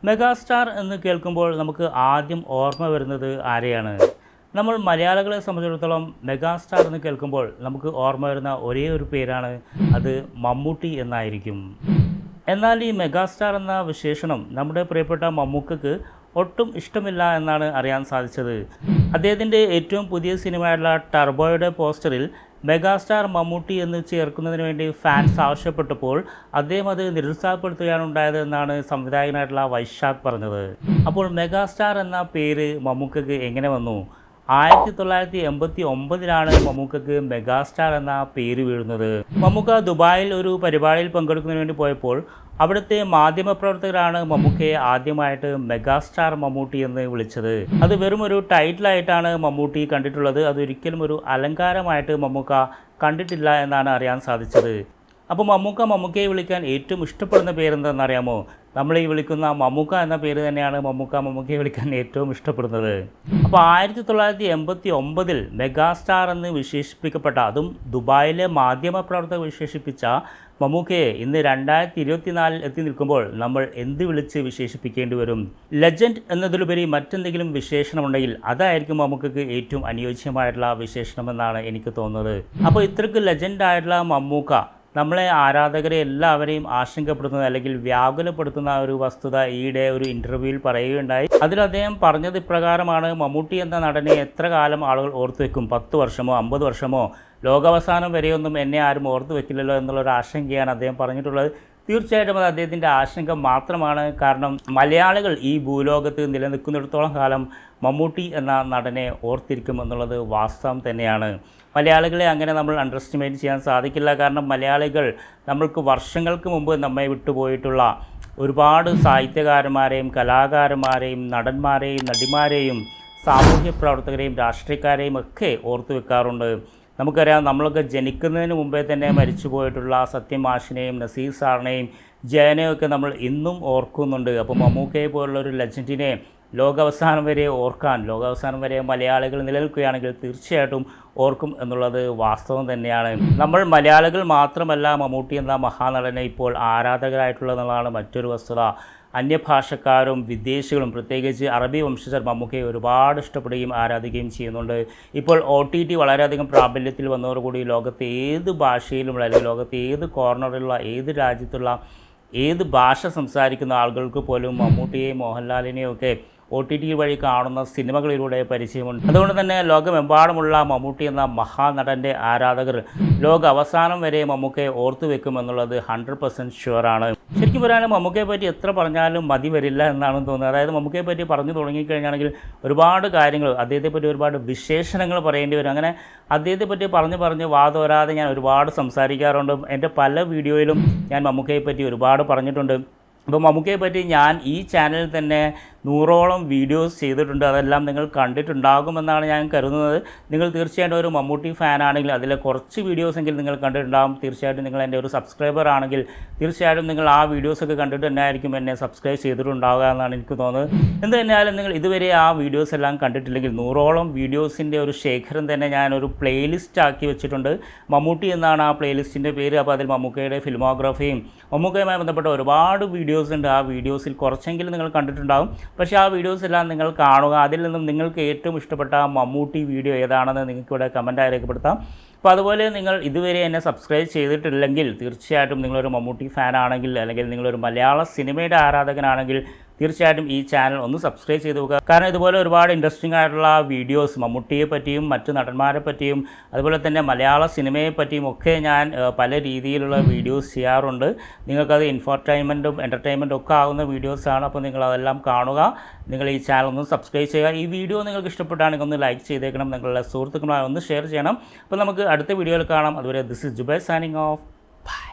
Megastar എന്ന് കേൾക്കുമ്പോൾ നമുക്ക് ആദ്യം ഓർമ്മ വരുന്നത് ആരെയാണ്? നമ്മൾ മലയാളികളെ സംബന്ധിച്ചിടത്തോളം മെഗാസ്റ്റാർ എന്ന് കേൾക്കുമ്പോൾ നമുക്ക് ഓർമ്മ വരുന്ന ഒരേ ഒരു പേരാണ്, അത് മമ്മൂട്ടി എന്നായിരിക്കും. എന്നാൽ ഈ മെഗാസ്റ്റാർ എന്ന വിശേഷണം നമ്മുടെ പ്രിയപ്പെട്ട മമ്മൂക്കയ്ക്ക് ഒട്ടും ഇഷ്ടമില്ല എന്നാണ് അറിയാൻ സാധിച്ചത്. അദ്ദേഹത്തിൻ്റെ ഏറ്റവും പുതിയ സിനിമയായിട്ടുള്ള ടർബോയുടെ പോസ്റ്ററിൽ മെഗാസ്റ്റാർ മമ്മൂട്ടി എന്ന് ചേർക്കുന്നതിന് വേണ്ടി ഫാൻസ് ആവശ്യപ്പെട്ടപ്പോൾ അദ്ദേഹം അത് നിരുത്സാഹപ്പെടുത്തുകയാണ് ഉണ്ടായത് എന്നാണ് സംവിധായകനായിട്ടുള്ള വൈശാഖ് പറഞ്ഞത്. അപ്പോൾ മെഗാസ്റ്റാർ എന്ന പേര് മമ്മൂക്കയ്ക്ക് എങ്ങനെ വന്നു? 1989 മമ്മൂക്കയ്ക്ക് മെഗാസ്റ്റാർ എന്ന പേര് വീഴുന്നത്. മമ്മൂക്ക ദുബായിൽ ഒരു പരിപാടിയിൽ പങ്കെടുക്കുന്നതിന് വേണ്ടി പോയപ്പോൾ അവിടുത്തെ മാധ്യമപ്രവർത്തകരാണ് മമ്മൂക്കയെ ആദ്യമായിട്ട് മെഗാസ്റ്റാർ മമ്മൂട്ടി എന്ന് വിളിച്ചത്. അത് വെറും ഒരു ടൈറ്റിലായിട്ടാണ് മമ്മൂട്ടി കണ്ടിട്ടുള്ളത്. അതൊരിക്കലും ഒരു അലങ്കാരമായിട്ട് മമ്മൂക്ക കണ്ടിട്ടില്ല എന്നാണ് അറിയാൻ സാധിച്ചത്. അപ്പോൾ മമ്മൂക്കയെ വിളിക്കാൻ ഏറ്റവും ഇഷ്ടപ്പെടുന്ന പേരെന്താണെന്നറിയാമോ? നമ്മൾ ഈ വിളിക്കുന്ന മമ്മൂക്ക എന്ന പേര് തന്നെയാണ് മമ്മൂക്കയെ വിളിക്കാൻ ഏറ്റവും ഇഷ്ടപ്പെടുന്നത്. അപ്പോൾ 1989 മെഗാസ്റ്റാർ എന്ന് വിശേഷിപ്പിക്കപ്പെട്ട, അതും ദുബായിലെ മാധ്യമപ്രവർത്തകർ വിശേഷിപ്പിച്ച മമ്മൂക്കയെ ഇന്ന് 2024 എത്തി നിൽക്കുമ്പോൾ നമ്മൾ എന്ത് വിളിച്ച് വിശേഷിപ്പിക്കേണ്ടി വരും? ലെജൻഡ് എന്നതിലുപരി മറ്റെന്തെങ്കിലും വിശേഷണമുണ്ടെങ്കിൽ അതായിരിക്കും മമ്മൂക്കയ്ക്ക് ഏറ്റവും അനുയോജ്യമായിട്ടുള്ള വിശേഷണമെന്നാണ് എനിക്ക് തോന്നുന്നത്. അപ്പോൾ ഇത്രയ്ക്ക് ലെജൻഡായിട്ടുള്ള മമ്മൂക്ക നമ്മളെ ആരാധകരെ എല്ലാവരെയും ആശങ്കപ്പെടുത്തുന്ന അല്ലെങ്കിൽ വ്യാകുലപ്പെടുത്തുന്ന ഒരു വസ്തുത ഈയിടെ ഒരു ഇൻ്റർവ്യൂവിൽ പറയുകയുണ്ടായി. അതിൽ അദ്ദേഹം പറഞ്ഞത് ഇപ്രകാരമാണ്: മമ്മൂട്ടി എന്ന നടനെ എത്ര കാലം ആളുകൾ ഓർത്തു വെക്കും? 10 വർഷമോ 50 വർഷമോ? ലോകാവസാനം വരെയൊന്നും എന്നെ ആരും ഓർത്തു വെക്കില്ലല്ലോ എന്നുള്ളൊരു ആശങ്കയാണ് അദ്ദേഹം പറഞ്ഞിട്ടുള്ളത്. തീർച്ചയായിട്ടും അത് അദ്ദേഹത്തിൻ്റെ ആശങ്ക മാത്രമാണ്. കാരണം മലയാളികൾ ഈ ഭൂലോകത്ത് നിലനിൽക്കുന്നിടത്തോളം കാലം മമ്മൂട്ടി എന്ന നടനെ ഓർത്തിരിക്കും എന്നുള്ളത് വാസ്തവം തന്നെയാണ്. മലയാളികളെ അങ്ങനെ നമ്മൾ അണ്ടർ എസ്റ്റിമേറ്റ് ചെയ്യാൻ സാധിക്കില്ല. കാരണം മലയാളികൾ നമ്മൾക്ക് വർഷങ്ങൾക്ക് മുമ്പ് നമ്മെ വിട്ടുപോയിട്ടുള്ള ഒരുപാട് സാഹിത്യകാരന്മാരെയും കലാകാരന്മാരെയും നടന്മാരെയും നടിമാരെയും സാമൂഹ്യ പ്രവർത്തകരെയും രാഷ്ട്രീയക്കാരെയും ഒക്കെ ഓർത്തു വെക്കാറുണ്ട്. നമുക്കറിയാം, നമ്മളൊക്കെ ജനിക്കുന്നതിന് മുമ്പേ തന്നെ മരിച്ചു പോയിട്ടുള്ള സത്യമാഷിനെയും നസീർ സാറിനെയും ജയനെയും ഒക്കെ നമ്മൾ ഇന്നും ഓർക്കുന്നുണ്ട്. അപ്പോൾ മമ്മൂക്കയെ പോലുള്ളൊരു ലെജൻഡിനെ ലോകാവസാനം വരെ ഓർക്കാൻ, ലോകാവസാനം വരെ മലയാളികൾ നിലനിൽക്കുകയാണെങ്കിൽ തീർച്ചയായിട്ടും ഓർക്കും എന്നുള്ളത് വാസ്തവം തന്നെയാണ്. നമ്മൾ മലയാളികൾ മാത്രമല്ല മമ്മൂട്ടി എന്ന മഹാനടനെ ഇപ്പോൾ ആരാധകരായിട്ടുള്ളതെന്നുള്ളതാണ് മറ്റൊരു വസ്തുത. അന്യഭാഷക്കാരും വിദേശികളും പ്രത്യേകിച്ച് അറബി വംശജർ മമ്മൂക്കയെ ഒരുപാട് ഇഷ്ടപ്പെടുകയും ആരാധിക്കുകയും ചെയ്യുന്നുണ്ട്. ഇപ്പോൾ OTT വളരെയധികം പ്രാബല്യത്തിൽ വന്നതോടുകൂടി ലോകത്തെ ഏത് ഭാഷയിലുമുള്ള അല്ലെങ്കിൽ ലോകത്തെ ഏത് കോർണറിലുള്ള ഏത് രാജ്യത്തുള്ള ഏത് ഭാഷ സംസാരിക്കുന്ന ആളുകൾക്ക് പോലും മമ്മൂട്ടിയെയും മോഹൻലാലിനെയും ഒക്കെ OTT വഴി കാണുന്ന സിനിമകളിലൂടെ പരിചയമുണ്ട്. അതുകൊണ്ട് തന്നെ ലോകമെമ്പാടുമുള്ള മമ്മൂട്ടി എന്ന മഹാനടൻ്റെ ആരാധകർ ലോക അവസാനം വരെ മമ്മൂക്കയെ ഓർത്തു വെക്കുമെന്നുള്ളത് 100% ഷുവറാണ്. ശരിക്കും പറയുകയാണെങ്കിൽ മമ്മൂക്കയെ പറ്റി എത്ര പറഞ്ഞാലും മതി വരില്ല എന്നാണ് തോന്നുന്നത്. അതായത് മമ്മൂക്കയെ പറ്റി പറഞ്ഞു തുടങ്ങിക്കഴിഞ്ഞാണെങ്കിൽ ഒരുപാട് കാര്യങ്ങൾ, അദ്ദേഹത്തെ പറ്റി ഒരുപാട് വിശേഷണങ്ങൾ പറയേണ്ടി വരും. അങ്ങനെ അദ്ദേഹത്തെ പറ്റി പറഞ്ഞ് വാതോരാതെ ഞാൻ ഒരുപാട് സംസാരിക്കാറുണ്ട്. എൻ്റെ പല വീഡിയോയിലും ഞാൻ മമ്മൂക്കയെ പറ്റി ഒരുപാട് പറഞ്ഞിട്ടുണ്ട്. അപ്പോൾ മമ്മൂക്കയെ പറ്റി ഞാൻ ഈ ചാനലിൽ തന്നെ 100ഓളം വീഡിയോസ് ചെയ്തിട്ടുണ്ട്. അതെല്ലാം നിങ്ങൾ കണ്ടിട്ടുണ്ടാകുമെന്നാണ് ഞാൻ കരുതുന്നത്. നിങ്ങൾ തീർച്ചയായിട്ടും ഒരു മമ്മൂട്ടി ഫാനാണെങ്കിൽ അതിലെ കുറച്ച് വീഡിയോസെങ്കിലും നിങ്ങൾ കണ്ടിട്ടുണ്ടാകും. തീർച്ചയായിട്ടും നിങ്ങൾ എൻ്റെ ഒരു സബ്സ്ക്രൈബർ ആണെങ്കിൽ തീർച്ചയായിട്ടും നിങ്ങൾ ആ വീഡിയോസൊക്കെ കണ്ടിട്ട് തന്നെ ആയിരിക്കും എന്നെ സബ്സ്ക്രൈബ് ചെയ്തിട്ടുണ്ടാവുക എന്നാണ് എനിക്ക് തോന്നുന്നത്. എന്ത് തന്നെയായാലും നിങ്ങൾ ഇതുവരെ ആ വീഡിയോസ് എല്ലാം കണ്ടിട്ടില്ലെങ്കിൽ 100ഓളം വീഡിയോസിൻ്റെ ഒരു ശേഖരം തന്നെ ഞാനൊരു പ്ലേലിസ്റ്റ് ആക്കി വെച്ചിട്ടുണ്ട്. മമ്മൂട്ടി എന്നാണ് ആ പ്ലേലിസ്റ്റിൻ്റെ പേര്. അപ്പോൾ അതിൽ മമ്മൂക്കയുടെ ഫിലിമോഗ്രാഫിയും മമ്മൂക്കയുമായി ബന്ധപ്പെട്ട ഒരുപാട് വീഡിയോസ് ഉണ്ട്. ആ വീഡിയോസിൽ കുറച്ചെങ്കിലും നിങ്ങൾ കണ്ടിട്ടുണ്ടാകും. പക്ഷേ ആ വീഡിയോസ് എല്ലാം നിങ്ങൾ കാണുക. അതിൽ നിന്നും നിങ്ങൾക്ക് ഏറ്റവും ഇഷ്ടപ്പെട്ട മമ്മൂട്ടി വീഡിയോ ഏതാണെന്ന് നിങ്ങൾക്കിവിടെ കമൻറ്റായി രേഖപ്പെടുത്താം. അപ്പോൾ അതുപോലെ നിങ്ങൾ ഇതുവരെ എന്നെ സബ്സ്ക്രൈബ് ചെയ്തിട്ടില്ലെങ്കിൽ തീർച്ചയായിട്ടും നിങ്ങളൊരു മമ്മൂട്ടി ഫാനാണെങ്കിൽ അല്ലെങ്കിൽ നിങ്ങളൊരു മലയാള സിനിമയുടെ ആരാധകനാണെങ്കിൽ തീർച്ചയായിട്ടും ഈ ചാനൽ ഒന്ന് സബ്സ്ക്രൈബ് ചെയ്ത് നോക്കുക. കാരണം ഇതുപോലെ ഒരുപാട് ഇൻട്രസ്റ്റിംഗ് ആയിട്ടുള്ള വീഡിയോസ് മമ്മൂട്ടിയെ പറ്റിയും മറ്റു നടന്മാരെ പറ്റിയും അതുപോലെ തന്നെ മലയാള സിനിമയെ പറ്റിയും ഒക്കെ ഞാൻ പല രീതിയിലുള്ള വീഡിയോസ് ചെയ്യാറുണ്ട്. നിങ്ങൾക്കത് ഇൻഫോർടൈൻമെൻറ്റും എൻ്റർടൈൻമെൻറ്റും ഒക്കെ ആകുന്ന വീഡിയോസാണ്. അപ്പോൾ നിങ്ങളതെല്ലാം കാണുക. നിങ്ങൾ ഈ ചാനൽ ഒന്ന് സബ്സ്ക്രൈബ് ചെയ്യുക. ഈ വീഡിയോ നിങ്ങൾക്ക് ഇഷ്ടപ്പെട്ടാണെങ്കിൽ ഒന്ന് ലൈക്ക് ചെയ്തേക്കണം. നിങ്ങളുടെ സുഹൃത്തുക്കളുമായി ഒന്ന് ഷെയർ ചെയ്യണം. അപ്പോൾ നമുക്ക് അടുത്ത വീഡിയോയിൽ കാണാം. അതുവരെ this is Jubair signing off. By.